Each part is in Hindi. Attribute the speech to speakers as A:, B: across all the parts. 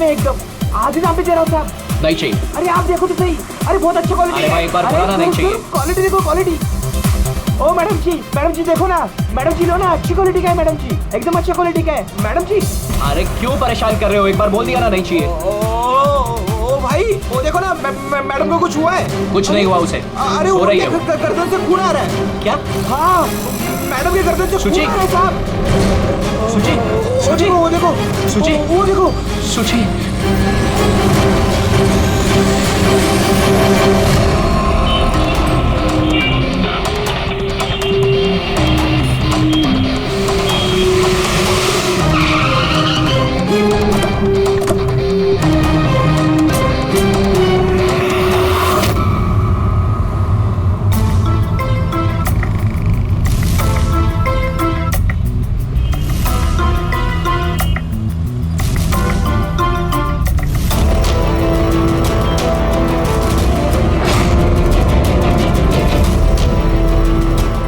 A: में एकदम आधी दाम पे दे रहा हूँ साहब।
B: नहीं चाहिए।
A: अरे आप देखो तो सही, अरे बहुत अच्छा क्वालिटी।
B: अरे भाई एक बार पुराना नहीं चाहिए।
A: क्वालिटी देखो क्वालिटी। ओ मैडम जी देखो ना, मैडम जी लो ना, अच्छी क्वालिटी का है मैडम जी, एकदम अच्छा क्वालिटी का है मैडम जी।
B: अरे क्यों परेशान कर रहे हो, एक बार बोल दिया ना नहीं चाहिए।
A: ओ भाई वो देखो ना, मैडम को कुछ हुआ है?
B: कुछ नहीं हुआ उसे।
A: अरे
B: सो
A: वो
B: रही है वो।
A: गर्दन से खून आ रहा है।
B: क्या?
A: हाँ मैडम के गर्दन से
B: सुची।
A: खून आ रहा है साहब।
B: सुची
A: वो देखो
B: सुची
A: वो देखो
B: सुची।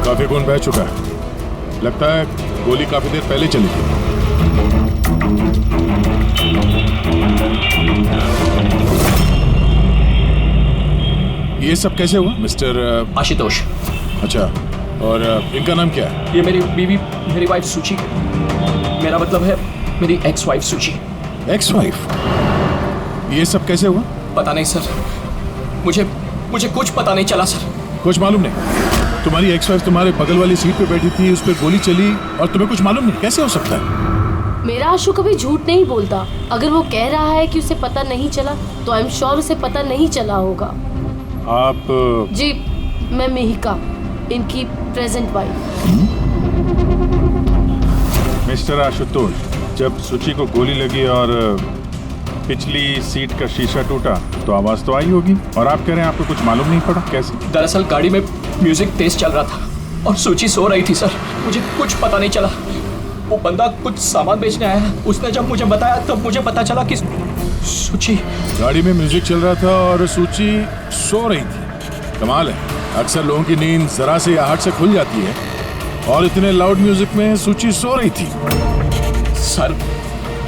C: काफी खून बह चुका है, लगता है गोली काफी देर पहले चली थी। ये सब कैसे हुआ मिस्टर
B: आशुतोष।
C: अच्छा, और इनका नाम क्या है?
B: ये मेरी बीवी, मेरी वाइफ सुची, मेरा मतलब है मेरी एक्स वाइफ सुची।
C: Ex wife? ये सब कैसे हुआ?
B: पता नहीं सर, मुझे कुछ पता नहीं चला सर।
C: कुछ मालूम नहीं? तुम्हारी एक्स वाइफ तुम्हारे बगल वाली सीट पे बैठी थी, उस पर गोली चली और तुम्हें कुछ मालूम नहीं? कैसे हो सकता है?
D: मेरा आशु कभी झूठ नहीं बोलता। अगर वो कह रहा है कि उसे पता नहीं चला तो आई एम श्योर उसे पता नहीं चला होगा।
C: आप?
D: जी, मैं मिहिका, इनकी प्रेजेंट वाइफ।
C: मिस्टर आशुतोष, जब सुची को गोली लगी और पिछली सीट का शीशा टूटा तो आवाज तो आई होगी, और आप कह रहे हैं आपको कुछ मालूम नहीं पड़ा? कैसे?
B: दरअसल गाड़ी में म्यूजिक तेज चल रहा था और सुची सो रही थी सर, मुझे कुछ पता नहीं चला। वो बंदा कुछ सामान बेचने आया, उसने जब मुझे बताया तब मुझे पता चला कि सुची।
C: गाड़ी में म्यूजिक चल रहा था और सुची सो रही थी। कमाल है, अक्सर लोगों की नींद जरा से आहट से खुल जाती है और इतने लाउड म्यूजिक में सुची सो रही थी।
B: सर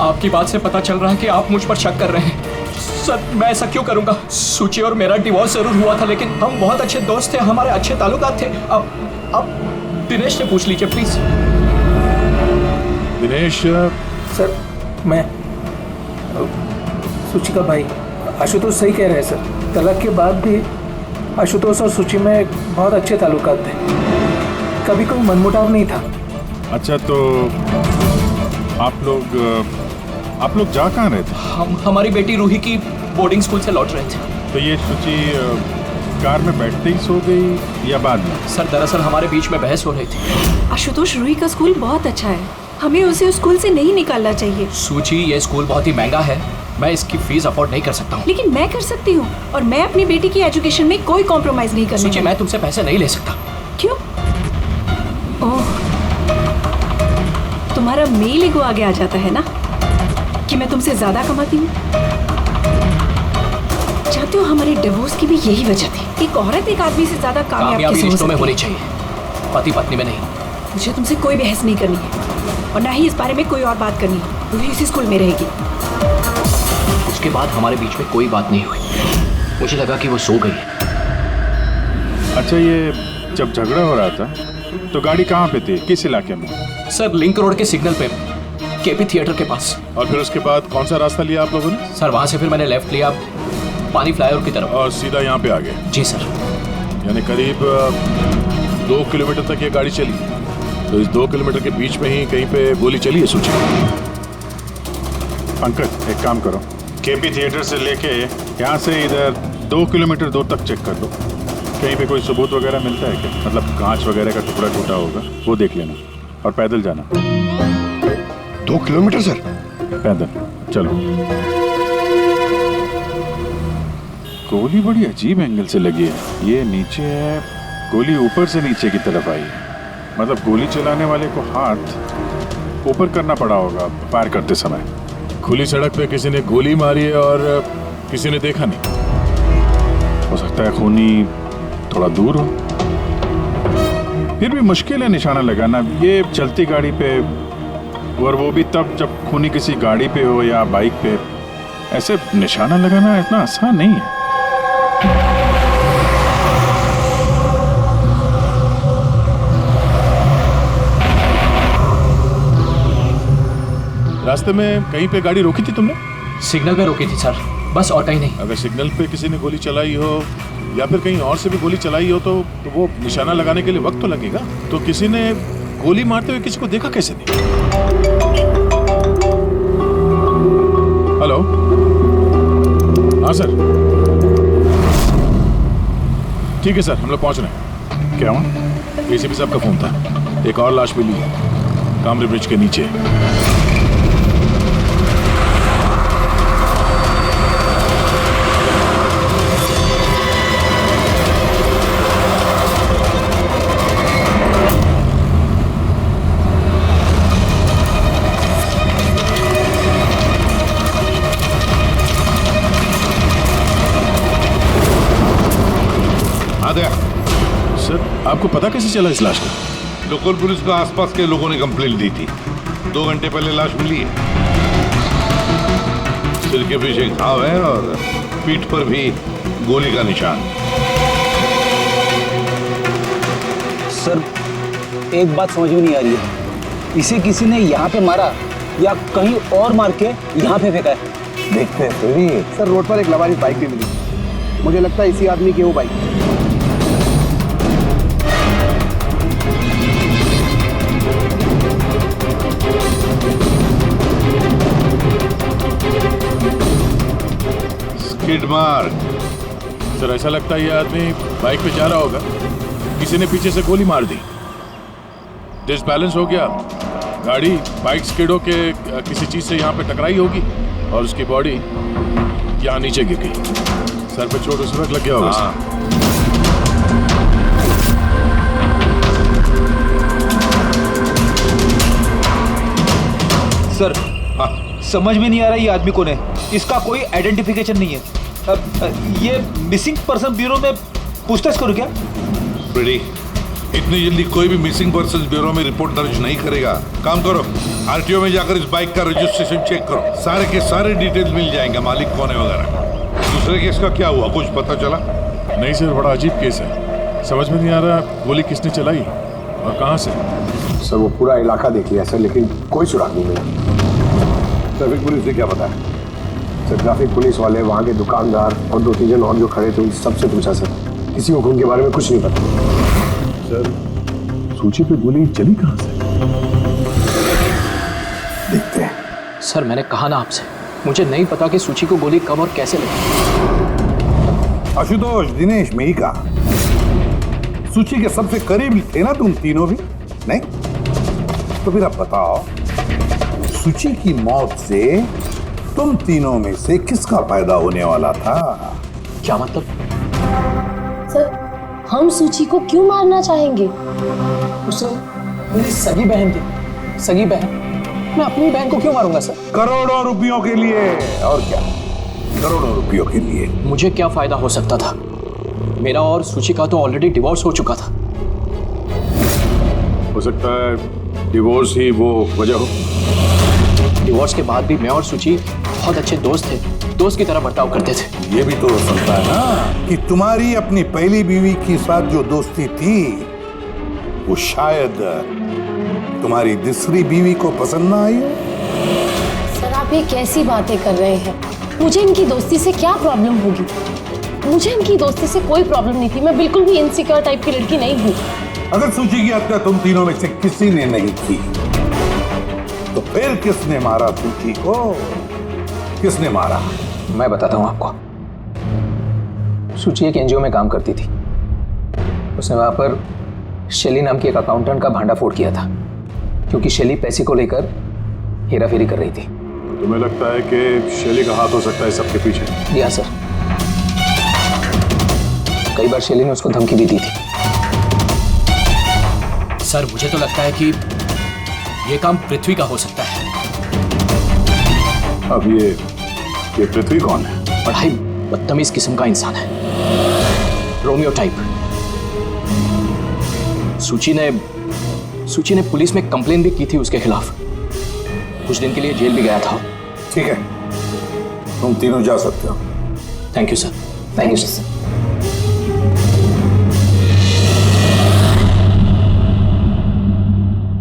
B: आपकी बात से पता चल रहा है कि आप मुझ पर शक कर रहे हैं। सर मैं ऐसा क्यों करूंगा? सुची और मेरा डिवोर्स जरूर हुआ था, लेकिन हम बहुत अच्छे दोस्त थे, हमारे अच्छे ताल्लुकात थे। अब दिनेश से पूछ लीजिए प्लीज।
C: दिनेश?
A: सर मैं सुची का भाई आशुतोष सही कह रहे हैं सर। तलाक के बाद भी आशुतोष और सुची में बहुत अच्छे ताल्लुकात थे, कभी कोई मनमुटाव नहीं था।
C: अच्छा, तो आप लोग जा कहाँ रहे थे?
B: हम हमारी बेटी रूही की बोर्डिंग स्कूल से लौट रहे थे।
C: तो ये सुची कार में बैठते ही सो गई या बाद में?
B: सर दरअसल हमारे बीच में बहस हो रही थी।
E: आशुतोष, रूही का स्कूल बहुत अच्छा है, हमें उसे उस स्कूल से नहीं निकालना चाहिए।
B: सूची, ये स्कूल बहुत ही महंगा है, मैं इसकी फीस अफोर्ड नहीं कर सकता हूँ।
E: लेकिन मैं कर सकती हूँ, और मैं अपनी बेटी की एजुकेशन में कोई कॉम्प्रोमाइज नहीं करने
B: सूची,
E: वाली।
B: मैं तुमसे पैसे नहीं ले सकता।
E: क्यों? ओह, तुम्हारा मेल ईगो आगे आ जाता है ना कि मैं तुमसे ज्यादा कमाती हूँ। चाहते हो हमारे डिवोर्स की भी यही वजह थी। एक औरत एक आदमी से ज्यादा कामयाब
B: कामयाबी
E: कैसे हो
B: रिश्तों में
E: सकती
B: होनी
E: है?
B: चाहिए, पति पत्नी में नहीं।
E: मुझे तुमसे कोई बहस नहीं करनी है, और ना ही इस बारे में कोई और बात करनी है। रूही इसी स्कूल में रहेगी।
B: उसके बाद हमारे बीच में कोई बात नहीं हुई, मुझे लगा कि वो सो गई है।
C: अच्छा, ये जब झगड़ा हो रहा था तो गाड़ी कहाँ पे थी, किस इलाके में?
B: सर लिंक रोड के सिग्नल पे, केपी थिएटर के पास।
C: और फिर उसके बाद कौन सा रास्ता लिया आप लोगों ने?
B: सर वहाँ से फिर मैंने लेफ्ट लिया पानी फ्लाईओवर की तरफ।
C: और सीधा यहाँ पे आ गए?
B: जी सर।
C: यानी करीब 2 किलोमीटर तक ये गाड़ी चली, तो इस 2 किलोमीटर के बीच में ही कहीं पे गोली चली है सूची। पंकज, एक काम करो, केपी थिएटर से लेके यहाँ से इधर 2 किलोमीटर दूर तक चेक कर लो, कहीं पे कोई सबूत वगैरह मिलता है क्या? मतलब कांच वगैरह का टुकड़ा टूटा होगा, वो देख लेना, और पैदल जाना।
F: 2 किलोमीटर सर?
C: पैदल चलो। गोली बड़ी अजीब एंगल से लगी है, ये नीचे है, गोली ऊपर से नीचे की तरफ आई है। मतलब गोली चलाने वाले को हाथ ऊपर करना पड़ा होगा फायर करते समय। खुली सड़क पे किसी ने गोली मारी है और किसी ने देखा नहीं। हो सकता है खूनी थोड़ा दूर हो, फिर भी मुश्किल है निशाना लगाना ये चलती गाड़ी पे, और वो भी तब जब खूनी किसी गाड़ी पे हो या बाइक पे। ऐसे निशाना लगाना इतना आसान नहीं है। रास्ते में कहीं पे गाड़ी रोकी थी तुमने?
B: सिग्नल पे रोकी थी सर, बस और कहीं नहीं।
C: अगर सिग्नल पे किसी ने गोली चलाई हो या फिर कहीं और से भी गोली चलाई हो तो वो निशाना लगाने के लिए वक्त तो लगेगा। तो किसी ने गोली मारते हुए किसी को देखा कैसे नहीं? हेलो, हाँ सर, ठीक है सर, हम लोग पहुंच रहे हैं। क्या हुआ? एसीपी साहब का फोन था, एक और लाश मिली है कामरे ब्रिज के नीचे। सर, आपको पता कैसे चला इस लाश का?
G: लोकल पुलिस को आसपास के लोगों ने कंप्लेंट दी थी। 2 घंटे पहले लाश मिली है। सिर के पीछे घाव है और पीठ पर भी गोली का निशान।
H: सर, एक बात समझ में नहीं आ रही है, इसे किसी ने यहाँ पे मारा या कहीं और मार के यहाँ पे फेंका है?
F: देखते हैं फिर भी।
I: सर, रोड पर एक लवारिस बाइक भी मिली। मुझे लगता है इसी आदमी की वो बाइक है।
G: Skid mark.
C: सर, ऐसा लगता है ये आदमी बाइक पे जा रहा होगा, किसी ने पीछे से गोली मार दी, डिसबैलेंस हो गया, गाड़ी बाइक स्किड होके किसी चीज से यहाँ पे टकराई होगी और उसकी बॉडी यहाँ नीचे गिर गई। सर पे चोट उस वक्त लग गया होगा।
H: सर, समझ में नहीं आ रहा ये आदमी कौन है। इसका कोई आइडेंटिफिकेशन नहीं है। ये मिसिंग पर्सन ब्यूरो में पूछताछ करूं क्या?
G: फ्रेडी, इतनी जल्दी कोई भी मिसिंग पर्सन ब्यूरो में रिपोर्ट दर्ज नहीं करेगा। काम करो, आरटीओ में जाकर इस बाइक का रजिस्ट्रेशन चेक करो, सारे के सारे डिटेल्स मिल जाएंगे, मालिक कौन है वगैरह। दूसरे केस का क्या हुआ, कुछ पता चला?
C: नहीं सर, बड़ा अजीब केस है, समझ में नहीं आ रहा गोली किसने चलाई और कहाँ से।
F: सर, वो पूरा इलाका देख लिया सर, लेकिन कोई सुराग नहीं मिला। ट्रैफिक पुलिस से क्या पता है? सर, ट्रैफिक पुलिस वाले, वहाँ के दुकानदार और 2-3 जन और जो खड़े थे उन सबसे पूछा सर, किसी को खून के बारे में कुछ नहीं पता।
C: सर, सूची पे गोली चली कहाँ से?
F: देखते हैं।
B: सर, मैंने कहा ना आपसे, मुझे नहीं पता कि सूची को गोली कब और कैसे लगी।
J: आशुतोष, दिनेश, मेहिका, सूची के सबसे करीब थे ना तुम तीनों भी? नहीं? तो फिर अब बताओ, सूची की मौत से तुम तीनों में से किसका फायदा होने वाला था?
B: क्या मतलब?
D: सर, हम सूची को क्यों मारना चाहेंगे?
A: उसे मेरी सगी बहन थी, सगी बहन। मैं अपनी बहन को क्यों मारूंगा सर?
J: करोड़ों रुपयों के लिए। और क्या? करोड़ों रुपयों के लिए।
B: मुझे क्या फायदा हो सकता था? मेरा और सूची का तो ऑलरेडी डिवोर्स हो चुका था।
C: हो सकता है डिवोर्स ही वो वजह हो।
B: डिवोर्स के बाद भी मैं और सूची बहुत अच्छे दोस्त थे, दोस्त की तरह बर्ताव करते थे।
J: ये भी तो हो सकता है ना कि तुम्हारी अपनी पहली बीवी के साथ जो दोस्ती थी वो शायद तुम्हारी दूसरी बीवी को पसंद ना आई।
D: सर, आप ये कैसी बातें कर रहे हैं? मुझे इनकी दोस्ती से क्या प्रॉब्लम होगी? मुझे इनकी दोस्ती से कोई प्रॉब्लम नहीं थी। मैं बिल्कुल भी इनसिक्योर टाइप की लड़की नहीं हूँ।
J: अगर सूची की हत्या तुम तीनों में से किसी ने नहीं की तो फिर किसने मारा सूची को? किसने मारा?
A: मैं बताता हूँ आपको। सूची एक एनजीओ में काम करती थी। उसने वहाँ पर शैली नाम की एक अकाउंटेंट का भांडाफोड़ किया था, क्योंकि शैली पैसे को लेकर हेराफेरी कर रही थी।
C: तुम्हें लगता है कि शैली का हाथ हो सकता है सबके पीछे?
A: जी हाँ सर, कई बार शैली ने उसको धमकी भी दी थी।
B: सर, मुझे तो लगता है कि ये काम पृथ्वी का हो सकता है।
C: अब ये पृथ्वी कौन है?
B: बड़ा ही बदतमीज किस्म का इंसान है, रोमियो टाइप। सूची ने पुलिस में कंप्लेन भी की थी उसके खिलाफ। कुछ दिन के लिए जेल भी गया था।
J: ठीक है, तुम तीनों जा सकते हो।
A: Thank you sir. Thank you sir.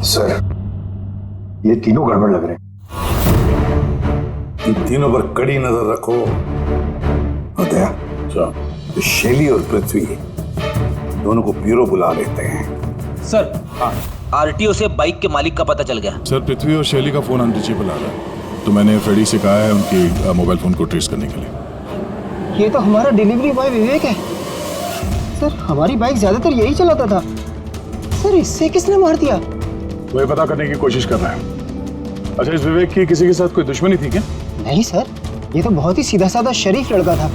F: Sir, ये तीनों गड़बड़ लग रहे हैं।
J: इन तीनों पर कड़ी नजर रखो। दया, तो शैली और पृथ्वी दोनों को ब्यूरो बुला लेते हैं।
H: सर आरटीओ से बाइक के मालिक का पता चल गया।
C: सर पृथ्वी और शैली का फोन अनरीचेबल आ रहा है, तो मैंने फ्रेडी से कहा है उनकी मोबाइल फोन को ट्रेस करने के लिए।
I: ये तो हमारा डिलीवरी बॉय विवेक है। सर हमारी बाइक ज्यादातर यही चलाता था। सर इससे किसने मार दिया?
C: वही पता करने की कोशिश कर रहे हैं। अच्छा, इस विवेक की किसी के साथ कोई दुश्मनी थी क्या?
I: नहीं सर, ये तो बहुत ही सीधा साधा शरीफ लड़का था।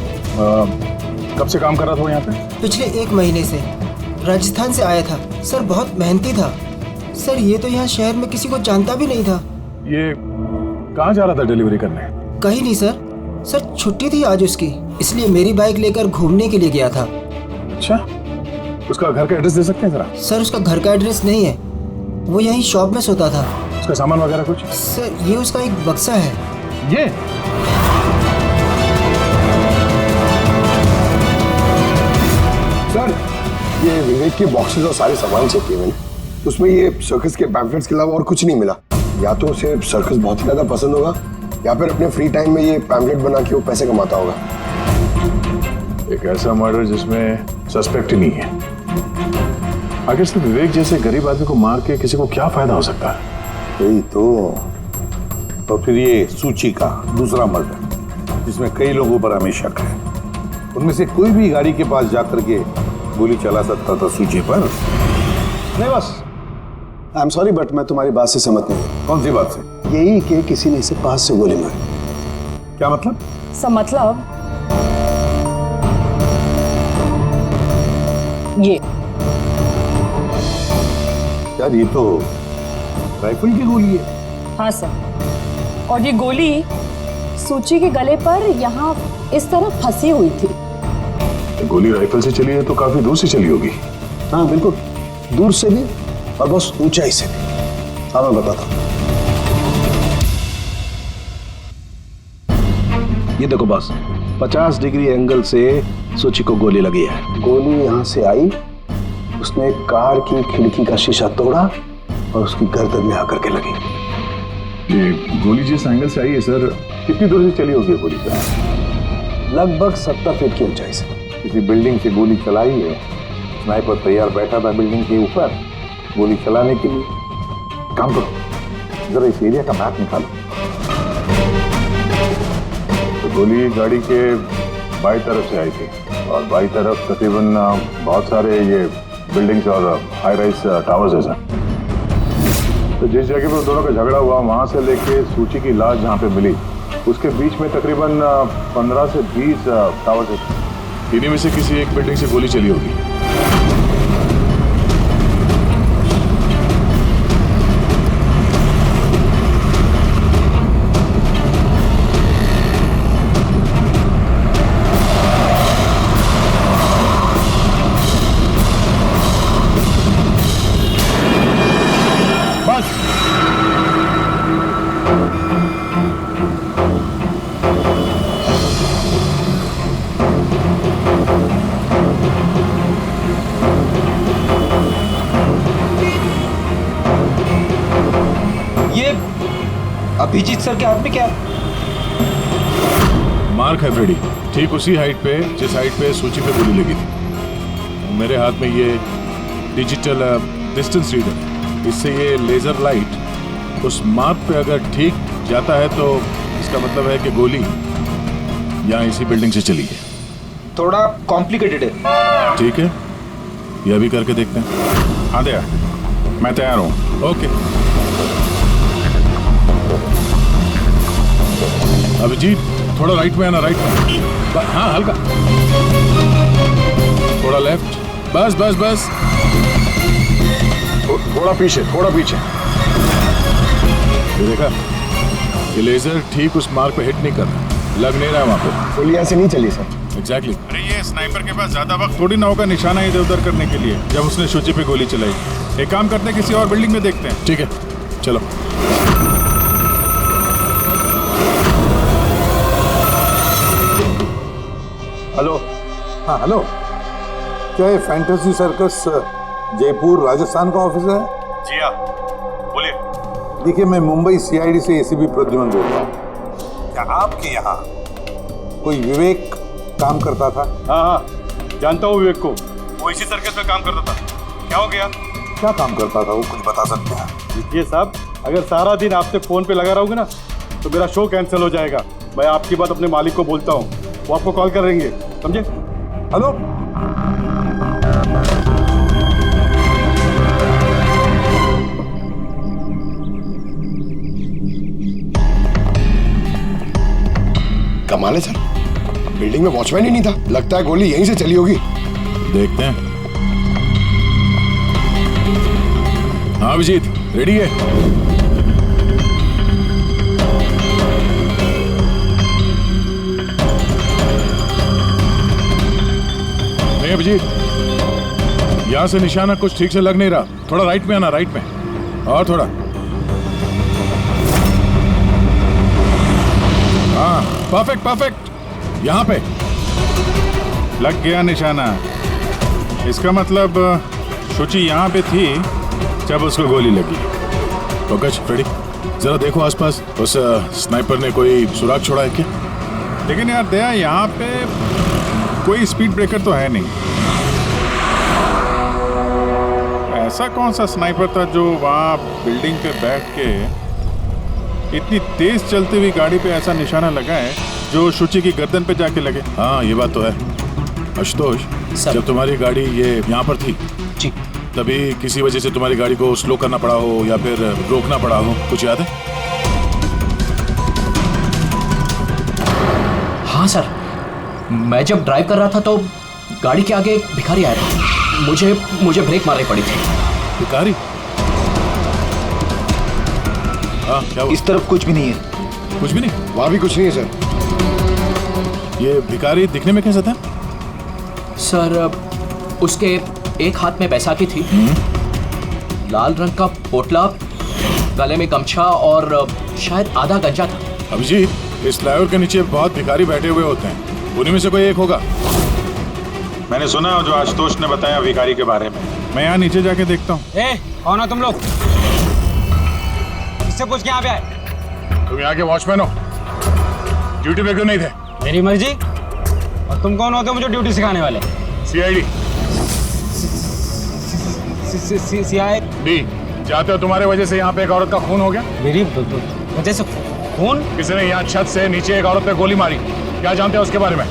C: कब से काम कर रहा था वो यहाँ पे?
K: पिछले 1 महीने से। राजस्थान से आया था। सर बहुत मेहनती था। सर ये तो यहाँ शहर में किसी को जानता भी नहीं था।
C: ये कहाँ जा रहा था डिलीवरी करने?
K: कहीं नहीं सर। सर छुट्टी थी आज उसकी, इसलिए मेरी बाइक लेकर घूमने के लिए गया था।
C: अच्छा, उसका घर का एड्रेस दे सकते हैं जरा?
K: सर उसका घर का एड्रेस नहीं है, वो यहीं शॉप में सोता था।
C: उसका सामान वगैरह कुछ?
K: सर ये उसका एक बक्सा है।
C: ये
F: सर, ये विवेक के बॉक्सेस और सारे सामान चेक किए मैंने, उसमें ये सर्कस के पैम्फलेट्स के अलावा और कुछ नहीं मिला। या तो उसे सर्कस बहुत ही ज्यादा पसंद होगा, या फिर अपने फ्री टाइम में ये पैम्फलेट बना के वो पैसे कमाता होगा।
C: एक ऐसा मर्डर जिसमें सस्पेक्ट ही नहीं है। आखिर सिर्फ विवेक जैसे गरीब आदमी को मार के किसी को क्या फायदा हो सकता है?
J: यही तो फिर ये सूची का दूसरा मर्डर, जिसमें कई लोगों पर हमें शक है, उनमें से कोई भी गाड़ी के पास जाकर के गोली चला सकता था सूची पर?
I: नहीं बस, आई एम सॉरी बट मैं तुम्हारी बात से सहमत नहीं हूँ।
J: कौन सी बात से?
I: यही कि किसी ने इसे पास से गोली मारी।
J: क्या मतलब?
E: सब मतलब ये।
J: यार ये तो राइफल की गोली है।
E: हाँ सर, और ये गोली सूची के गले पर यहाँ इस तरह फंसी हुई थी।
C: गोली राइफल से चली है तो काफी दूर से चली होगी।
I: हाँ बिल्कुल, दूर से भी और बस ऊंचाई से भी। हाँ मैं बताता हूँ। ये देखो बस 50 डिग्री एंगल से सूची को गोली लगी है। गोली यहाँ से आई, उसने कार की खिड़की का शीशा तोड़ा और उसकी गर्दन में आकर के लगी।
C: ये गोली जिस एंगल से आई है सर, कितनी दूर से चली होगी गोली सर?
I: लगभग 70 फीट की ऊंचाई से।
J: किसी बिल्डिंग से गोली चलाई है, स्नाइपर तैयार बैठा था बिल्डिंग के ऊपर गोली चलाने के लिए। काम करो, जरा इस एरिया का मैप निकालो।
C: तो गोली गाड़ी के बाई तरफ से आई थी, और बाई तरफ तकरीबन बहुत सारे ये बिल्डिंग्स और हाई राइज टावर्स है सर। तो जिस जगह पे दोनों का झगड़ा हुआ, वहां से लेके सूची की लाश जहाँ पे मिली, उसके बीच में तकरीबन 15 से 20 टावर्स है। इन्हीं में से किसी एक बिल्डिंग से गोली चली होगी।
H: अभिजीत सर के हाथ में क्या?
C: मार्क है फ्रेडी, ठीक उसी हाइट पे जिस हाइट पे सूची पे गोली लगी थी। मेरे हाथ में ये डिजिटल डिस्टेंस रीडर है। इससे ये लेजर लाइट उस मार्क पे अगर ठीक जाता है तो इसका मतलब है कि गोली यहाँ इसी बिल्डिंग से चली है।
H: थोड़ा कॉम्प्लिकेटेड है।
C: ठीक है, यह भी करके देखते हैं। हाँ दया, मैं तैयार हूँ। ओके अभिजीत, थोड़ा राइट में आना, राइट में। हाँ हल्का, थोड़ा लेफ्ट, बस बस बस, थोड़ा पीछे, थोड़ा पीछे। ये देखा, ये लेजर ठीक उस मार्क पे हिट नहीं कर रहा, लग नहीं रहा वहां पे।
F: गोली ऐसे नहीं चली सर।
C: एग्जैक्टली। अरे ये स्नाइपर के पास ज्यादा वक्त थोड़ी ना होगा निशाना इधर उधर करने के लिए, जब उसने सूची पे गोली चलाई। एक काम करते हैं, किसी और बिल्डिंग में देखते हैं। ठीक है, चलो।
J: हेलो। हाँ हेलो, क्या ये फैंटेसी सर्कस जयपुर राजस्थान का ऑफिस है?
C: जी हाँ, बोलिए।
J: देखिए, मैं मुंबई सीआईडी से एसीपी प्रद्युमन बोल रहा हूँ। क्या आपके यहाँ कोई विवेक काम करता था?
C: हाँ हाँ, जानता हूँ विवेक को, वो इसी सर्कस में काम करता था। क्या हो गया?
J: क्या काम करता था वो, कुछ बता सकते हैं?
C: देखिए साहब, अगर सारा दिन आपसे फोन पे लगा रहोगे ना तो मेरा शो कैंसिल हो जाएगा। मैं आपकी बात अपने मालिक को बोलता हूँ, वो आपको कॉल करेंगे, समझे?
J: हेलो।
F: कमाल है सर, बिल्डिंग में वॉचमैन ही नहीं था। लगता है गोली यहीं से चली होगी।
C: देखते हैं। हाँ अभिजीत, रेडी है? नहीं अभिजीत, यहां से निशाना कुछ ठीक से लग नहीं रहा। थोड़ा राइट में आना, राइट में, और थोड़ा। हाँ परफेक्ट परफेक्ट, यहां पे लग गया निशाना। इसका मतलब शुचि यहां पे थी जब उसको गोली लगी। पंकज, फ्रेडी, जरा देखो आसपास, उस स्नाइपर ने कोई सुराग छोड़ा है क्या? लेकिन यार दया, यहाँ पे कोई स्पीड ब्रेकर तो है नहीं। ऐसा कौन सा स्नाइपर था जो वहाँ बिल्डिंग पे बैठ के इतनी तेज चलती हुई गाड़ी पे ऐसा निशाना लगाए जो शुचि की गर्दन पे जाके लगे? हाँ ये बात तो है। आशुतोष, जब तुम्हारी गाड़ी ये यहाँ पर थी
H: जी,
C: तभी किसी वजह से तुम्हारी गाड़ी को स्लो करना पड़ा हो या फिर रोकना पड़ा हो, कुछ याद है?
B: हाँ सर, मैं जब ड्राइव कर रहा था तो गाड़ी के आगे एक भिखारी आया था। मुझे ब्रेक मारनी पड़ी थी।
C: भिखारी? हाँ क्या हुआ?
H: इस तरफ कुछ भी नहीं है।
C: कुछ भी नहीं?
F: वहां भी कुछ नहीं है सर।
C: ये भिखारी दिखने में कैसा था?
B: सर, उसके एक हाथ में बैसाखी थी, लाल रंग का पोटला, गले में गमछा और शायद आधा गंजा था।
C: अभिजीत, इस फ्लाईओवर के नीचे बहुत भिखारी बैठे हुए होते हैं, उन्हीं में से कोई एक होगा। मैंने सुना जो आशुतोष ने बताया भिखारी के बारे में। मैं यहाँ नीचे जाके देखता हूँ।
H: कौन हो तुम लोग? इससे पूछ के यहाँ पे आए?
C: तुम यहाँ के वॉचमैन हो, ड्यूटी पे क्यों नहीं थे?
H: मेरी मर्जी। और तुम कौन होते हो मुझे ड्यूटी सिखाने वाले?
C: सीआईडी।
H: सीआईडी?
C: चाहते हो तुम्हारे वजह से यहाँ पे एक औरत का खून हो गया?
H: मेरी वजह से खून?
C: किसी ने यहाँ छत से नीचे एक औरत पे गोली मारी, क्या जानते हो उसके बारे में?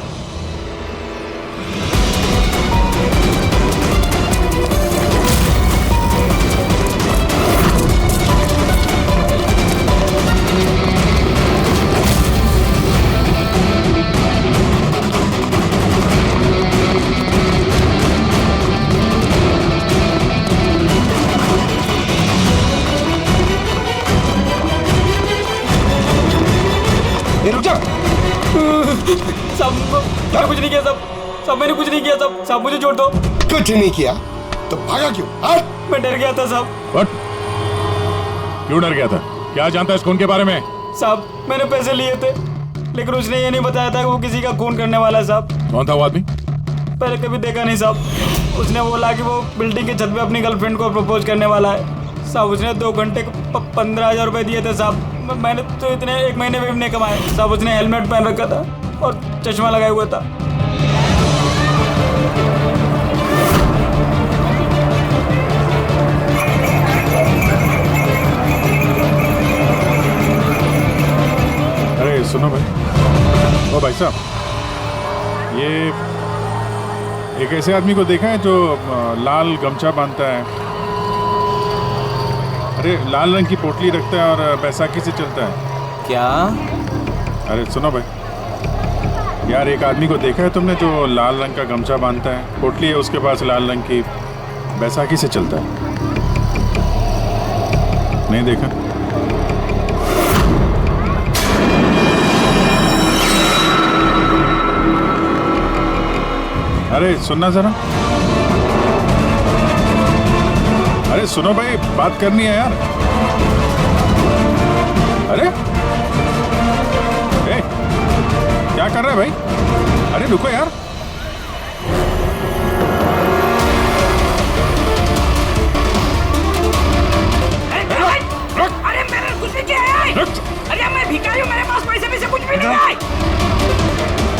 H: मैंने कुछ नहीं किया सब मैंने कुछ नहीं किया सब मुझे छोड़ दो।
F: कुछ नहीं किया तो भागा क्यों?
H: मैं डर गया था साहब।
C: What? क्यों डर गया था? क्या जानता है इस खून के बारे में?
H: साहब, मैंने पैसे लिए थे, लेकिन उसने ये नहीं बताया था कि वो किसी का खून करने वाला है साहब।
C: कौन था वो आदमी?
H: पहले कभी देखा नहीं साहब। उसने बोला कि वो बिल्डिंग के छत पे अपनी गर्लफ्रेंड को प्रपोज करने वाला है साहब। उसने 2 घंटे को 15,000 रुपए दिए थे साहब। मैंने तो इतने 1 महीने में भी नहीं कमाए साहब। उसने हेलमेट पहन रखा था और चश्मा लगाया हुआ था।
C: अरे सुनो भाई, ओ भाई साहब, ये एक ऐसे आदमी को देखा है जो लाल गमछा बांधता है, अरे लाल रंग की पोटली रखता है और बैसाखी से चलता है?
H: क्या?
C: अरे सुनो भाई, यार एक आदमी को देखा है तुमने जो लाल रंग का गमछा बांधता है, पोटली है उसके पास लाल रंग की, बैसाखी से चलता है? नहीं देखा? अरे सुनना जरा, अरे सुनो भाई, बात करनी है यार। अरे ए, क्या कर रहा है भाई? अरे रुको यार,
L: मैं भिखारी हूँ, मेरे पास पैसे भी से कुछ भी नहीं है।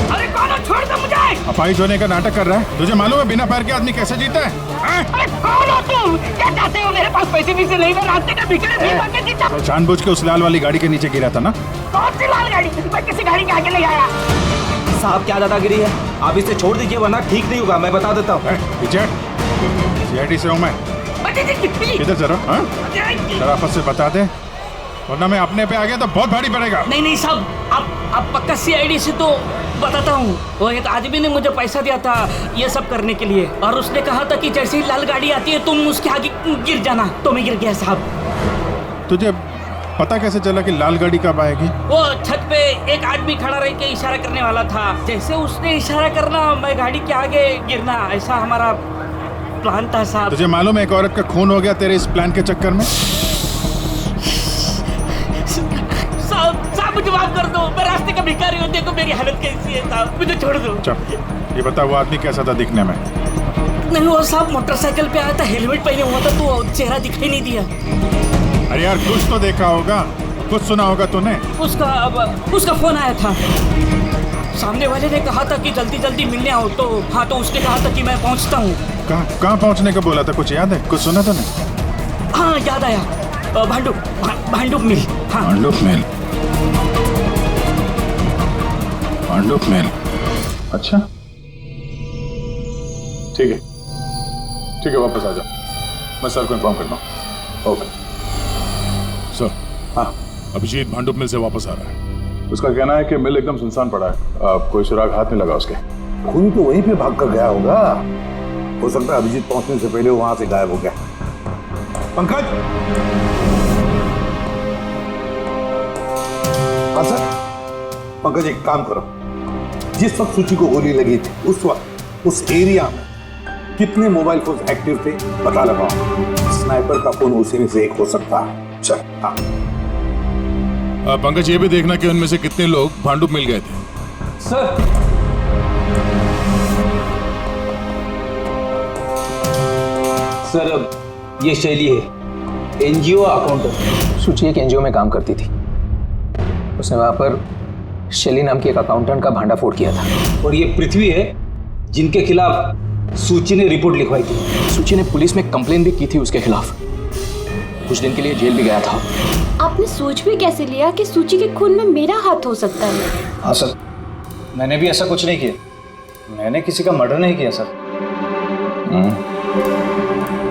L: अरे कौन हो, छोड़ दो मुझे।
C: अपाहिज होने का नाटक कर रहा है। तुझे मालूम है बिना पैर के आदमी कैसे जीता है?
L: अरे कौन हो तुम? क्या चाहते हो? मेरे पास पैसे भी से नहीं, मैं रास्ते का भिखारी नहीं बन के जीता।
C: तो जानबूझ के उस लाल वाली गाड़ी के नीचे गिरा था ना?
L: कौन सी लाल गाड़ी? मैं किसी गाड़ी के आगे नहीं आया।
K: साहब क्या दादागिरी है, आप इसे छोड़ दीजिए वरना ठीक नहीं होगा, मैं बता देता हूँ।
C: पीछे सीआईडी से हूँ मैं। किधर जरा शराफत से बता दे, वरना मैं अपने पे आ गया तो बहुत भारी पड़ेगा।
L: नहीं साहब, आप पक्का सीआईडी से तो बताता हूँ। वो एक आदमी ने मुझे पैसा दिया था ये सब करने के लिए, और उसने कहा था कि जैसे ही लाल गाड़ी आती है तुम उसके आगे गिर जाना, तो मैं गिर गया साहब।
C: तुझे पता कैसे चला कि लाल गाड़ी कब आएगी?
L: वो छत पे एक आदमी खड़ा रह के इशारा करने वाला था, जैसे उसने इशारा करना मैं गाड़ी के आगे गिरना, ऐसा हमारा प्लान था साहब।
C: तुझे मालूम है एक औरत का खून हो गया तेरे इस प्लान के चक्कर में?
L: साहब मुझे माफ कर दो, मैं रास्ते का भिखारी हूँ, देखो मेरी हालत कैसी है साहब, मुझे छोड़ दो।
C: ये बता वो आदमी कैसा था दिखने में?
L: नहीं वो साहब मोटरसाइकिल पे आया था, हेलमेट पहने हुआ था, तो चेहरा दिखाई नहीं दिया।
C: अरे यार कुछ तो देखा होगा, कुछ सुना होगा तूने?
L: उसका फोन आया था, सामने वाले ने कहा था कि जल्दी जल्दी मिलने आओ, तो हाँ, तो उसने कहा था कि मैं पहुँचता हूँ।
C: कहाँ पहुँचने का बोला था, कुछ याद है? कुछ सुना तूने?
L: हाँ याद आया, भांडुप मिल। हाँ
C: भांडुप मिल। अच्छा ठीक है वापस आ जाओ, मैं सर को इन्फॉर्म करता हूँ। Okay
G: sir.
C: हाँ
G: अभिजीत भांडुप मिल से वापस आ रहा है।
C: उसका कहना है कि मिल एकदम सुनसान पड़ा है, कोई सुराग हाथ नहीं लगा उसके।
F: खूनी तो वहीं पे भाग कर गया होगा, हो सकता है अभिजीत पहुंचने से पहले वहां से गायब हो गया। पंकज, हाँ सर। पंकज एक काम करो, जिस वक्त सूची को गोली लगी थी उस वक्त उस एरिया में कितने मोबाइल फोन एक्टिव थे पता लगाओ, स्नाइपर का फोन उसी में से एक हो सकता है। चल हाँ।
G: पंकज ये भी देखना कि उनमें से कितने लोग भांडुप मिल गए थे।
A: सर ये शैली है, एनजीओ अकाउंटेंट। सूची एक एनजीओ में काम करती थी, उसने वहां पर शैली नाम की एक अकाउंटेंट का भांडाफोड़ किया था। और ये पृथ्वी है जिनके खिलाफ सूची ने रिपोर्ट लिखवाई थी। सूची ने पुलिस में कंप्लेन भी की थी उसके खिलाफ, कुछ दिन के लिए जेल भी गया था।
D: आपने सोच भी कैसे लिया कि सूची के खून में मेरा हाथ हो सकता है?
M: हाँ सर, मैंने भी ऐसा कुछ नहीं किया, मैंने किसी का मर्डर नहीं किया सर।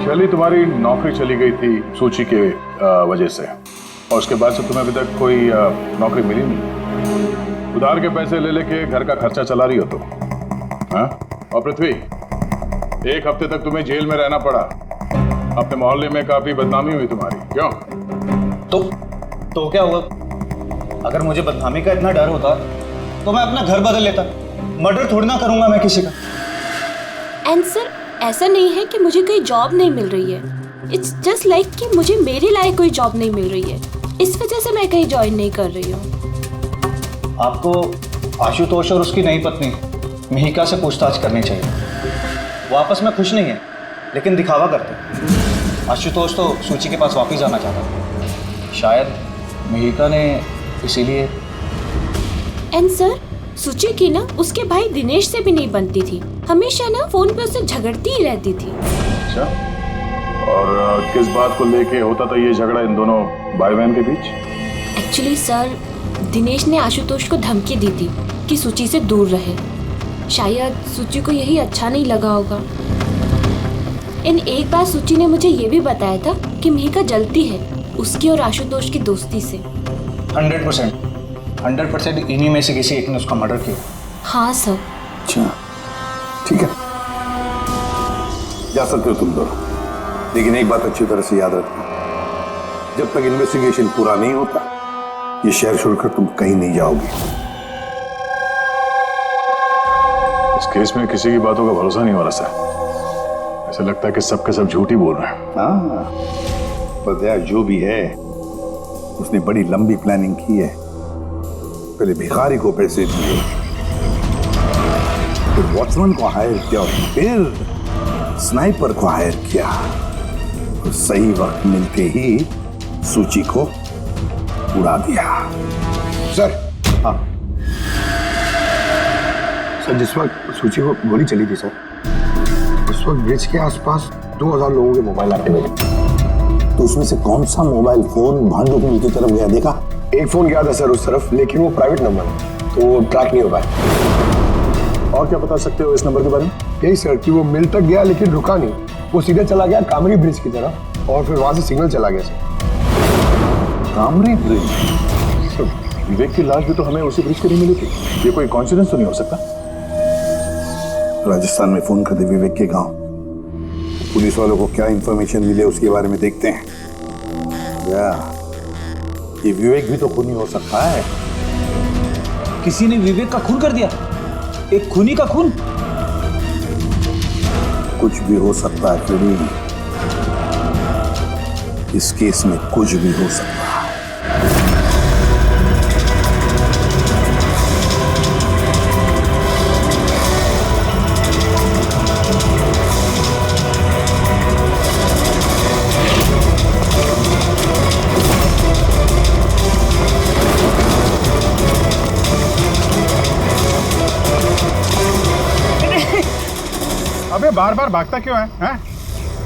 C: शैली तुम्हारी नौकरी चली गई थी सूची के वजह से, और उसके बाद से तुम्हें अभी तक कोई नौकरी मिली नहीं। उधार के पैसे ले लेके घर का खर्चा चला रही हो तुम, हाँ? और पृथ्वी, एक हफ्ते तक तुम्हें जेल में रहना पड़ा, अपने मोहल्ले में काफी बदनामी हुई तुम्हारी, क्यों?
M: तो क्या हुआ? अगर मुझे बदनामी का इतना डर होता तो मैं अपना घर बदल लेता, मर्डर थोड़ी ना करूंगा मैं किसी का।
D: एंड सर ऐसा नहीं है कि मुझे कोई जॉब नहीं मिल रही है, इट्स जस्ट लाइक कि मुझे मेरे लायक कोई जॉब नहीं मिल रही है, इस वजह से मैं कहीं ज्वाइन नहीं कर रही हूँ।
M: आपको आशुतोष और उसकी नई पत्नी मिहिका से पूछताछ करनी चाहिए। वो आपस में खुश नहीं है लेकिन दिखावा करते। आशुतोष तो सूची के पास वापस जाना चाहता है, शायद मिहिका ने इसीलिए।
D: एंड सर सूची की ना उसके भाई दिनेश से भी नहीं बनती थी, हमेशा ना फोन पे उससे झगड़ती ही रहती थी।
C: अच्छा, और किस बात को लेके होता था ये झगड़ा इन दोनों भाई बहन के बीच?
D: एक्चुअली सर दिनेश ने आशुतोष को धमकी दी थी कि सूची से दूर रहे, शायद सूची को यही अच्छा नहीं लगा होगा। इन एक बार सूची ने मुझे ये भी बताया था कि मिहिका जलती है उसकी और आशुतोष की दोस्ती से।
M: 100% इन्हीं में से किसी एक ने उसका मर्डर किया।
D: हाँ सर।
F: अच्छा ठीक है, जा सकते हो तुम दोनों, लेकिन एक बात अच्छी तरह से याद रखना, जब तक इन्वेस्टिगेशन पूरा नहीं होता ये शहर छोड़कर तुम कहीं नहीं जाओगे।
C: इस केस में किसी की बातों का भरोसा नहीं हो रहा सर, ऐसा लगता है कि सब के सब झूठ ही बोल रहे हैं।
F: हाँ, पर दया जो भी है उसने बड़ी लंबी प्लानिंग की है। पहले भिखारी को पैसे दिए, फिर वॉचमैन को हायर किया, फिर स्नाइपर को हायर किया, तो सही वक्त मिलते ही सूची को उड़ा दिया। सर। हाँ सर, जिस वक्त सूची को गोली चली थी सर, उस वक्त ब्रिज के आसपास 2000 लोगों के मोबाइल एक्टिव थे।
I: तो उसमें से कौन सा मोबाइल फोन भांडू पुल की तरफ गया देखा?
F: एक फोन गया था सर उस तरफ, लेकिन वो प्राइवेट नंबर है तो वो ट्रैक नहीं हो पाया।
I: और क्या बता सकते हो इस नंबर के बारे में?
F: यही सर कि वो मिल तक गया लेकिन रुका नहीं, वो सीधे चला गया कामरी ब्रिज की तरफ और फिर वहां से सिग्नल चला गया सर।
I: कामरी ब्रिज? विवेक की लाश भी तो हमें उसी ब्रिज के लिए मिली थी। ये कोई कॉन्सिडेंस तो नहीं हो सकता?
J: राजस्थान में फोन कर दे विवेक के गांव, पुलिस वालों को क्या इंफॉर्मेशन मिले उसके बारे में देखते हैं।
I: या ये विवेक भी तो खूनी हो सकता है।
M: किसी ने विवेक का खून कर दिया? एक खूनी का खून?
J: कुछ भी हो सकता है फ्रेडी, इस केस में कुछ भी हो सकता है।
C: अबे बार बार भागता क्यों है? हैं?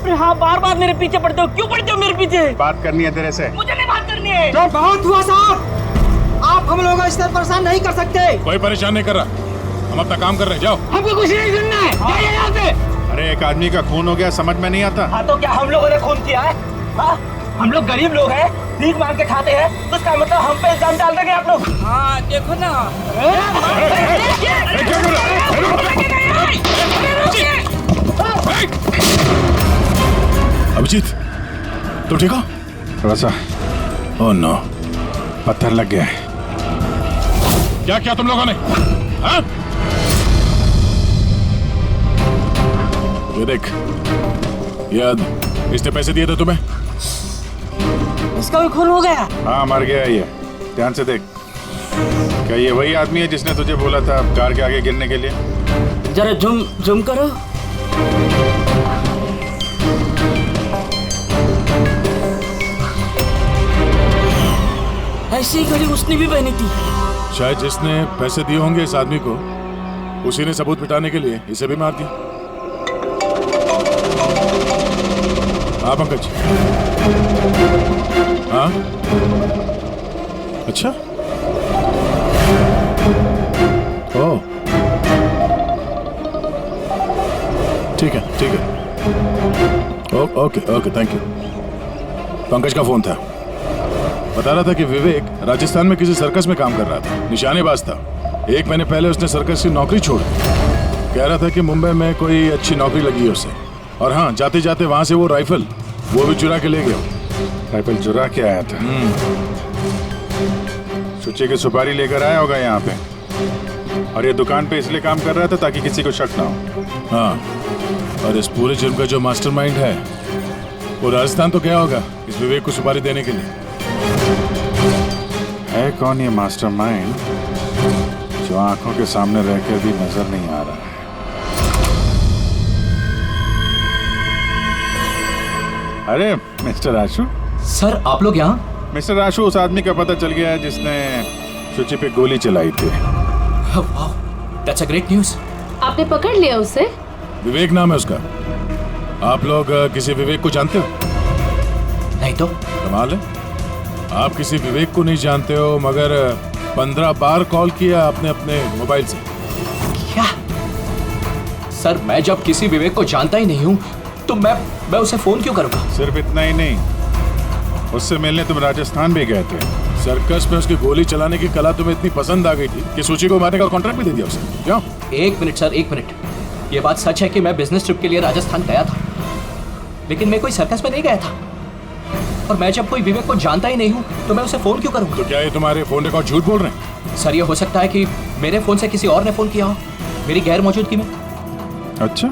L: अरे हाँ, बार बार मेरे पीछे पड़ते हो, क्यों पड़ते हो मेरे पीछे?
C: बात करनी है तेरे से।
L: मुझे नहीं बात करनी है।
K: तो बहुत हुआ साहब, आप हम लोगों को इस तरह परेशान नहीं कर सकते।
C: कोई परेशान नहीं कर रहा, हम अपना काम कर रहे हैं। जाओ।
L: हमको कुछ नहीं सुनना है, जाइए यहाँ से।
C: अरे एक आदमी का खून हो गया, समझ में नहीं आता।
L: हाँ तो क्या हम लोगों ने खून किया है? हाँ, हम लोग गरीब लोग हैं, भीख मांग के खाते हैं, तो इसका मतलब हम पे इल्जाम डाल देंगे आप लोग? हाँ देखो ना।
C: अभिजीत, तुम ठीक हो? थोड़ा सा। ओह नो, पत्थर लग गया है। क्या किया तुम लोगों ने? हाँ? ये देख, इसने पैसे दिए थे तुम्हें?
L: इसका भी खून हो गया?
C: हाँ, मर गया ये। ध्यान से देख, क्या ये वही आदमी है जिसने तुझे बोला था कार के आगे गिरने के लिए?
L: जरा जूम करो। ऐसी घड़ी उसने भी पहनी थी।
C: शायद जिसने पैसे दिए होंगे इस आदमी को, उसी ने सबूत मिटाने के लिए इसे भी मार दिया। हाँ पंकज। हाँ अच्छा। ओह ठीक है ठीक है। Okay thank you. पंकज का फोन था, बता रहा था कि विवेक राजस्थान में किसी सर्कस में काम कर रहा था, निशानेबाज था। 1 महीने पहले उसने सर्कस की नौकरी छोड़ दी। कह रहा था कि मुंबई में कोई अच्छी नौकरी लगी है उसे। और हाँ, जाते जाते वहां से वो राइफल वो भी चुरा के ले गया। राइफल चुरा के आया था? सुच्चे की सुपारी लेकर आया होगा यहाँ पे, और ये दुकान पे इसलिए काम कर रहा था ताकि किसी को शक ना हो। हाँ, और इस पूरे जुर्म का जो मास्टरमाइंड है वो राजस्थान तो गया होगा इस विवेक को सुपारी देने के लिए। है कौन ये मास्टरमाइंड जो आंखों के सामने रहकर भी नजर नहीं आ रहा है? अरे मिस्टर आशु।
B: सर आप लोग यहाँ?
C: मिस्टर आशु, उस आदमी का पता चल गया है जिसने सुची पे गोली चलाई थी।
B: वाह, दैट्स अ ग्रेट न्यूज़।
D: आपने पकड़ लिया उसे?
C: विवेक नाम है उसका। आप लोग किसी विवेक को जानते हो?
B: नहीं तो।
C: कमाल है, आप किसी विवेक को नहीं जानते हो, मगर 15 बार कॉल किया आपने अपने मोबाइल से।
B: क्या? सर मैं जब किसी विवेक को जानता ही नहीं हूँ तो मैं उसे फोन क्यों करूँगा?
C: सिर्फ इतना ही नहीं, उससे मिलने तुम राजस्थान भी गए थे। सर्कस में उसकी गोली चलाने की कला तुम्हें इतनी पसंद आ गई थी कि सूची को मारने का कॉन्ट्रैक्ट भी दे दिया उसे। क्यों?
B: 1 मिनट सर, 1 मिनट। ये बात सच है कि मैं बिजनेस ट्रिप के लिए राजस्थान गया था, लेकिन मैं कोई सर्कस में नहीं गया था। और मैं जब कोई विवेक को जानता ही नहीं हूँ तो मैं उसे फोन क्यों करूँगा?
C: तो क्या ये तुम्हारे फोन रिकॉर्ड झूठ बोल रहे हैं?
B: सर ये हो सकता है कि मेरे फोन से किसी और ने फोन किया हो मेरी गैर मौजूदगी में।
C: अच्छा,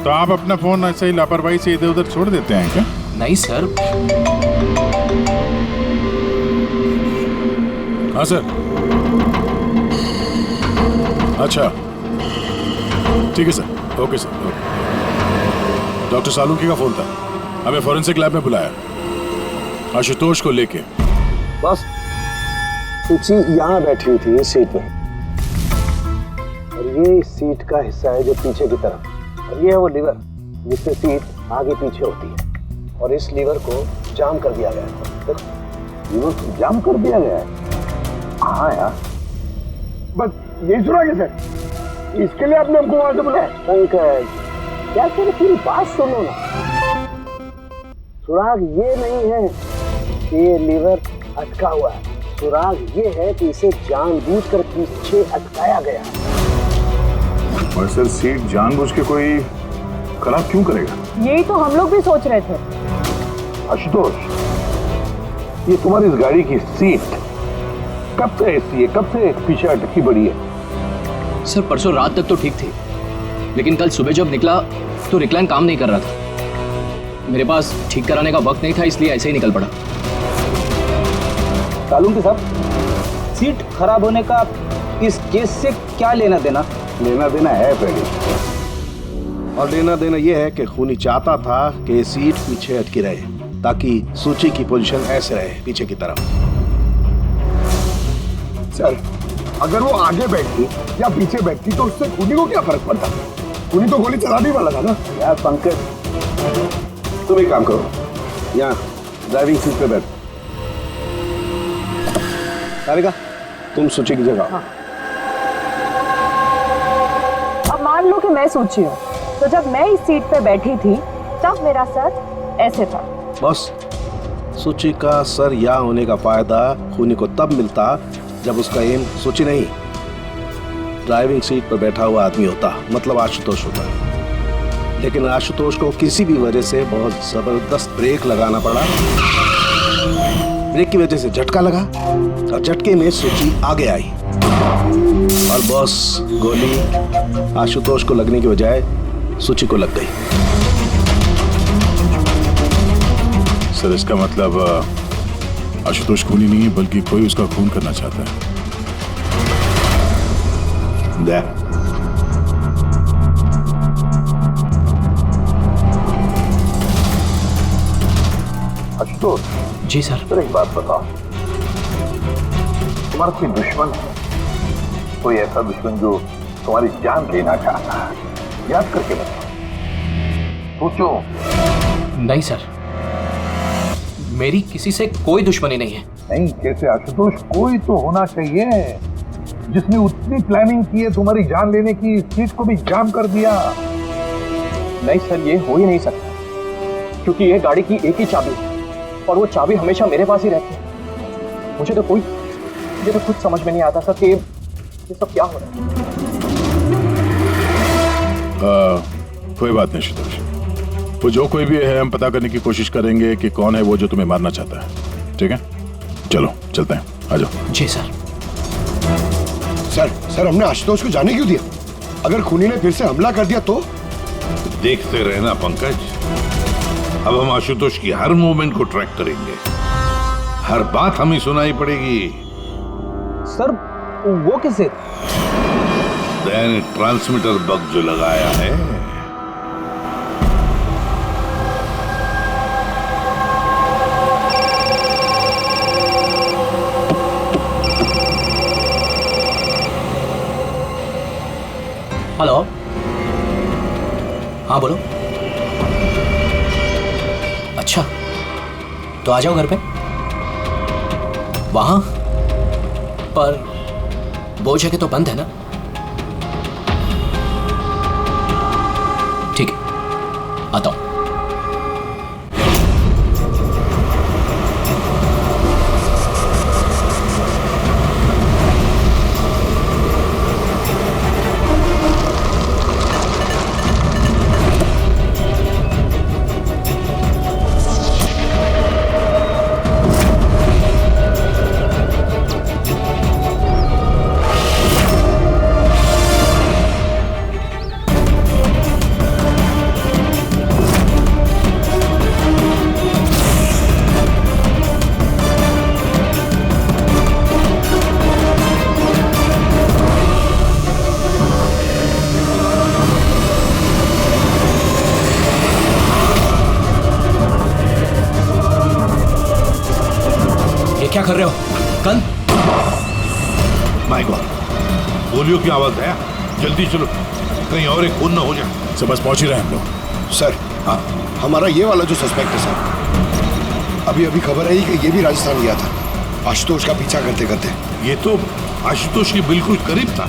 C: तो आप अपना फोन ऐसे ही लापरवाही से इधर उधर छोड़ देते हैं क्या?
B: नहीं सर।
C: हाँ सर। अच्छा ठीक है sir, okay sir, okay. Doctor Salunke का फोन था, हमें फॉरेंसिक लैब में बुलाया आशुतोष को लेके।
I: बस सूची यहाँ बैठी हुई थी इस सीट में, और ये इस सीट का हिस्सा है जो पीछे की तरफ, और ये है वो लीवर जिससे सीट आगे पीछे होती है, और इस लीवर को जाम कर दिया गया है। देखो, लीवर को जाम कर दिया गया है। हाँ यार,
F: बस यही सुना कैसे? इसके लिए आपने हमको वहां से बुलाया?
I: पंकज, क्या तेरी पूरी बात सुनो ना। सुराग ये नहीं है कि ये लीवर अटका हुआ है, सुराग ये है कि इसे जानबूझकर पीछे अटकाया गया।
F: और सर, सीट जानबूझ के कोई खराब क्यों करेगा?
E: यही तो हम लोग भी सोच रहे थे।
F: आशुतोष, ये तुम्हारी इस गाड़ी की सीट कब से ऐसी है, कब से पीछे अटकी पड़ी है?
B: सर परसों रात तक तो ठीक थी, लेकिन कल सुबह जब निकला तो रिक्लाइन काम नहीं कर रहा था। मेरे पास ठीक कराने का वक्त नहीं था, इसलिए ऐसे ही निकल पड़ा।
M: तालुंके साहब, सीट खराब होने का इस केस से क्या लेना देना?
I: लेना देना है पहले, और लेना देना यह है कि खूनी चाहता था कि ये सीट पीछे अटकी रहे ताकि सूची की पोजीशन ऐसे रहे पीछे की तरफ।
F: सर, अगर वो आगे बैठती या पीछे बैठती तो उससे खूनी को क्या फर्क पड़ता? खूनी तो गोली चलाने वाला था ना।
I: यार पंकज, तुम एक काम करो, यहाँ ड्राइविंग सीट पे बैठ। सारिका, तुम सूची की जगह।
E: हाँ। अब मान लो कि मैं सूची हूँ, तो जब मैं इस सीट पे बैठी थी तब मेरा सर ऐसे था।
I: बस सूची का सर यहाँ होने का फायदा खूनी को तब मिलता जब उसका एम सूची नहीं, ड्राइविंग सीट पर बैठा हुआ आदमी होता, मतलब आशुतोष होता। लेकिन आशुतोष को किसी भी वजह से बहुत जबरदस्त ब्रेक लगाना पड़ा। ब्रेक की वजह से झटका लगा और झटके में सूची आगे आई, और बस गोली आशुतोष को लगने की बजाय सूची को लग गई।
C: सर, इसका मतलब आशुतोष खूनी नहीं है, बल्कि कोई उसका खून करना चाहता है।
F: आशुतोष
B: जी सर।
F: सर, एक बात बताओ, तुम्हारा कोई दुश्मन है? कोई ऐसा दुश्मन जो तुम्हारी जान लेना चाहता है? याद करके बताओ, सोचो।
B: नहीं सर, मेरी किसी से कोई दुश्मनी नहीं है।
F: नहीं कैसे आशुतोष, कोई तो होना चाहिए जिसने उतनी प्लानिंग की है तुम्हारी जान लेने की, इस चीज को भी जाम कर दिया।
B: नहीं सर, ये हो ही नहीं सकता, क्योंकि ये गाड़ी की एक ही चाबी है और वो चाबी हमेशा मेरे पास ही रहती है। मुझे तो खुद समझ में नहीं आता सर कि ये सब क्या हो रहा है।
C: कोई बात नहीं आशुतोष, वो जो कोई भी है हम पता करने की कोशिश करेंगे कि कौन है वो जो तुम्हें मारना चाहता है। ठीक है, चलो चलते हैं, आ जाओ।
B: जी सर।
F: सर, हमने आशुतोष को जाने क्यों दिया? अगर खूनी ने फिर से हमला कर दिया तो?
G: देखते रहना पंकज, अब हम आशुतोष की हर मूवमेंट को ट्रैक करेंगे, हर बात हमें सुनाई पड़ेगी।
M: सर, वो किसे?
G: ट्रांसमीटर बग जो लगाया है।
B: हेलो, हाँ बोलो। अच्छा, तो आ जाओ घर पे। वहां पर वो जगह तो बंद है ना? ठीक है, आता हूं। क्या कर रहे हो? गन?
G: माय गॉड, गोलियों की आवाज है। जल्दी चलो, कहीं और एक खून न हो जाए।
C: सब बस पहुंच ही रहे हैं हम लोग।
F: सर, हाँ, हमारा ये वाला जो सस्पेक्ट है सर, अभी अभी खबर आई कि ये भी राजस्थान गया था आशुतोष का पीछा करते करते।
G: ये तो आशुतोष के बिल्कुल करीब था।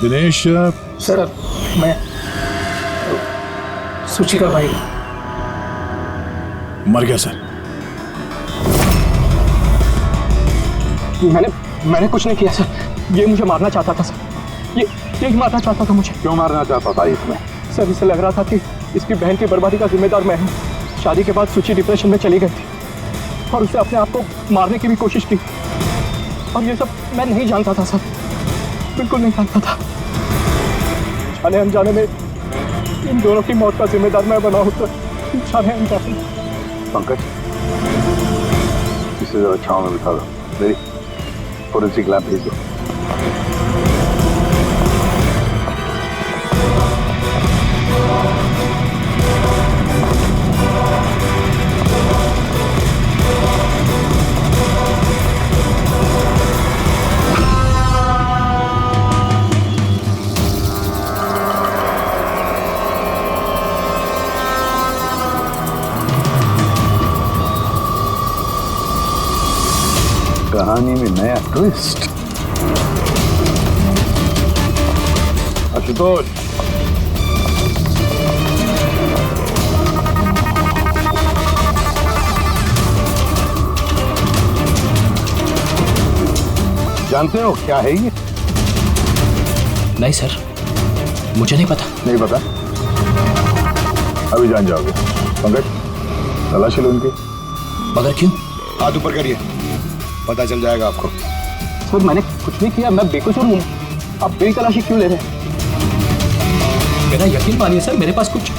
C: दिनेश,
A: सर मैं सूची का भाई।
C: मर गया सर।
B: मैंने कुछ नहीं किया सर। ये मुझे मारना चाहता था सर। ये मारना चाहता था मुझे।
J: क्यों मारना चाहता था इसमें?
B: सर इसे लग रहा था कि इसकी बहन की बर्बादी का जिम्मेदार मैं हूँ। शादी के बाद सूची डिप्रेशन में चली गई थी और उसे अपने आप को मारने की भी कोशिश की। और ये सब मैं नहीं जानता था सर, बिल्कुल नहीं जानता था। जाने अनजाने में इन दोनों की मौत का जिम्मेदार मैं बना होता। जाने अनजाने।
J: पंकज, इसे जरा छांव में बिठा दो। मेरी फोरेंसिक लैब भेज दो। कहानी में नया ट्विस्ट। आशुतोष, जानते हो क्या है ये?
B: नहीं सर, मुझे नहीं पता।
J: नहीं पता? अभी जान जाओगे। पंकज, तलाशी लो इनकी।
B: मगर क्यों?
F: हाथ ऊपर करिए, पता चल जाएगा आपको।
B: सर मैंने कुछ नहीं किया, मैं बेकसूर हूँ। आप मेरी तलाशी क्यों ले रहे हैं? मेरा यकीन मानिए सर, मेरे पास कुछ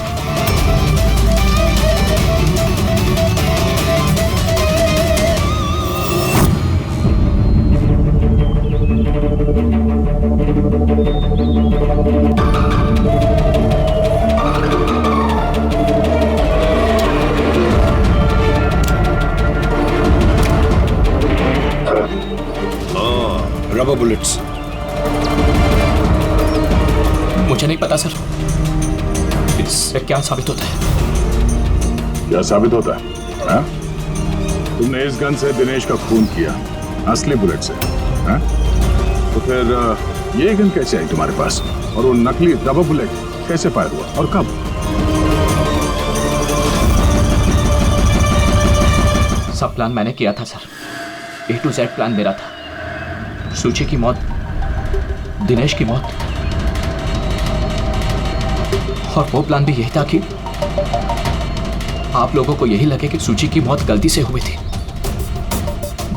F: रबर बुलेट्स।
B: मुझे नहीं पता सर, इससे क्या साबित होता है?
C: क्या साबित होता है? हा? तुमने इस गन से दिनेश का खून किया, असली बुलेट से। हा? तो फिर ये गन कैसे आई तुम्हारे पास? और वो नकली रबर बुलेट कैसे फायर हुआ और कब?
B: सब प्लान मैंने किया था sir. A to Z plan मेरा था। सूची की मौत, दिनेश की मौत, और वो प्लान भी यही था कि आप लोगों को यही लगे कि सूची की मौत गलती से हुई थी,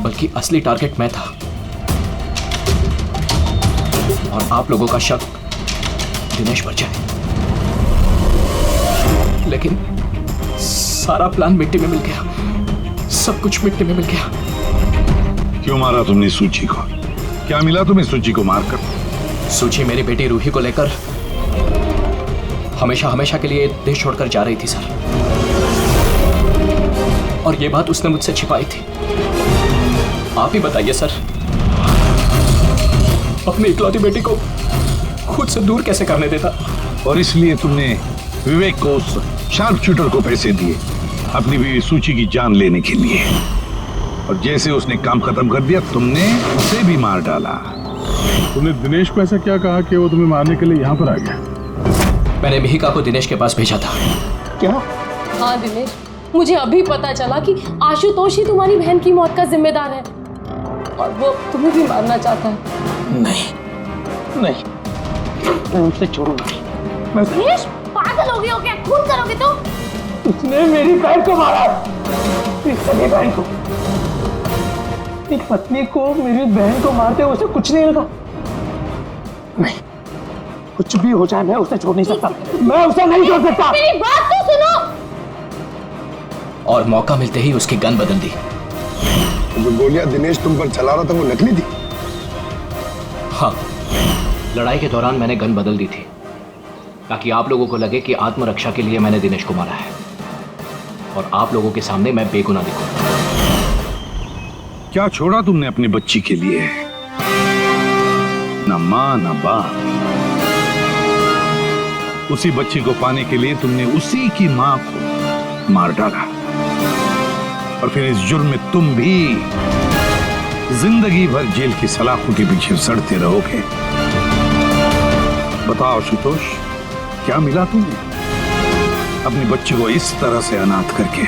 B: बल्कि असली टारगेट मैं था। और आप लोगों का शक दिनेश पर जाए। लेकिन सारा प्लान मिट्टी में मिल गया, सब कुछ मिट्टी में मिल गया।
J: क्यों मारा तुमने सूची को? क्या मिला तुम्हें सूची को मारकर?
B: सूची मेरी बेटी रूही को लेकर हमेशा हमेशा के लिए देश छोड़कर जा रही थी सर, और ये बात उसने मुझसे छिपाई थी। आप ही बताइए सर, अपनी इकलौती बेटी को खुद से दूर कैसे करने देता?
J: और इसलिए तुमने विवेक को उस शार्प शूटर को पैसे दिए अपनी बीवी सूची की जान लेने के लिए। और जैसे उसने काम खत्म कर दिया तुमने उसे भी मार डाला।
C: तुमने दिनेश को ऐसा क्या कहा कि वो तुम्हें मारने के लिए यहाँ पर आ गया?
B: मैंने मिहिका को दिनेश के पास भेजा था।
E: क्या? हाँ दिनेश, मुझे अभी पता चला कि आशुतोष ही तुम्हारी बहन की मौत का जिम्मेदार है और वो तुम्हें भी मारना चाहता है।
A: नहीं नहीं, मैं उसे छोड़ूंगा।
D: दिनेश पागल हो गए हो क्या? खून करोगे तो?
A: उसने मेरी बहन को मारा, मेरी सगी बहन को। एक पत्नी को मेरी बहन को मारते उसे कुछ नहीं लगा। नहीं, कुछ भी हो जाए मैं उसे छोड़ नहीं सकता, मैं उसे नहीं छोड़ सकता।
D: मेरी बात तो सुनो।
B: और मौका मिलते ही उसकी गन बदल दी।
F: जो गोलियां दिनेश तुम पर चला रहा था वो नकली थी?
B: हाँ, लड़ाई के दौरान मैंने गन बदल दी थी ताकि आप लोगों को लगे कि आत्मरक्षा के लिए मैंने दिनेश को मारा है और आप लोगों के सामने मैं बेगुनाह दिखूं।
J: क्या छोड़ा तुमने अपनी बच्ची के लिए? न मां न बाप। उसी बच्ची को पाने के लिए तुमने उसी की मां को मार डाला और फिर इस जुर्म में तुम भी जिंदगी भर जेल की सलाखों के पीछे सड़ते रहोगे। बताओ आशुतोष, क्या मिला तुम्हें अपनी बच्ची को इस तरह से अनाथ करके?